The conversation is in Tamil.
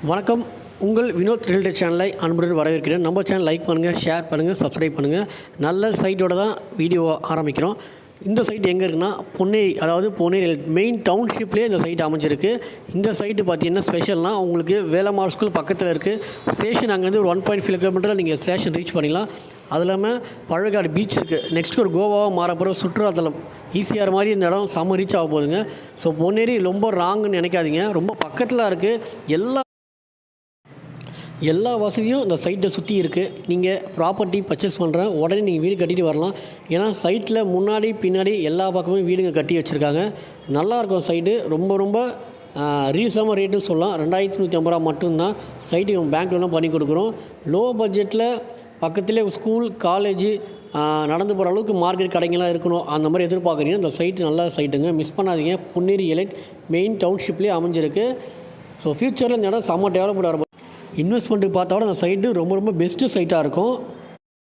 வணக்கம். உங்கள் வினோத் ரியல் எஸ்டேட் சேனலை அன்புடன் வரவேற்கிறேன். நம்ம சேனல் லைக் பண்ணுங்கள், ஷேர் பண்ணுங்கள், சப்ஸ்கிரைப் பண்ணுங்கள். நல்ல சைட்டோடு தான் வீடியோ ஆரம்பிக்கிறோம். இந்த சைட் எங்கே இருக்குன்னா பொன்னேரி, அதாவது பொன்னேரி மெயின் டவுன்ஷிப்லேயே இந்த சைட் அமைஞ்சிருக்கு. இந்த சைட்டு பார்த்தீங்கன்னா ஸ்பெஷல்னால் உங்களுக்கு வேலம்மாள் ஸ்கூல் பக்கத்தில் இருக்குது. ஸ்டேஷன் அங்கேருந்து ஒரு 1.5 கிலோமீட்டரில் நீங்கள் ஸ்டேஷன் ரீச் பண்ணிடலாம். அது இல்லாமல் பழவேற்காடு பீச் இருக்குது. நெக்ஸ்ட் ஒரு கோவாவாக மாறப்போகிற சுற்றுலாத்தலம் ஈஸியாக மாதிரி இந்த இடம் செம்ம ரீச் ஆக போகுதுங்க. ஸோ பொன்னேரி ரொம்ப ராங்குன்னு நினைக்காதீங்க, ரொம்ப பக்கத்தில் இருக்குது. எல்லா வசதியும் இந்த சைட்டை சுற்றி இருக்குது. நீங்கள் ப்ராப்பர்ட்டி பர்ச்சேஸ் பண்ணுற உடனே நீங்கள் வீடு கட்டிட்டு வரலாம். ஏன்னா சைட்டில் முன்னாடி பின்னாடி எல்லா பக்கமும் வீடுங்க கட்டி வச்சுருக்காங்க. நல்லாயிருக்கும் சைட்டு. ரொம்ப ரீசனபிள் ரேட்டுன்னு சொல்லலாம். 2150 ரூபா மட்டும்தான் சைட்டு பேங்க் லோன்லாம் பண்ணி கொடுக்குறோம். லோ பட்ஜெட்டில் பக்கத்துலேயே ஸ்கூல் காலேஜு நடந்து போகிற அளவுக்கு மார்க்கெட் கடைங்கள்லாம் இருக்கணும், அந்த மாதிரி எதிர்பார்க்குறீங்க. இந்த சைட்டு நல்ல சைட்டுங்க, மிஸ் பண்ணாதீங்க. பொன்னேரி எலைட் மெயின் டவுன்ஷிப்லேயே அமைஞ்சிருக்கு. ஸோ ஃப்யூச்சரில் இந்த இடம் செம்ம டெவலப்மெண்ட் வரும். இன்வெஸ்ட்மெண்ட்டுக்கு பார்த்தா கூட அந்த சைட்டு ரொம்ப பெஸ்ட்டு சைட்டாக இருக்கும்.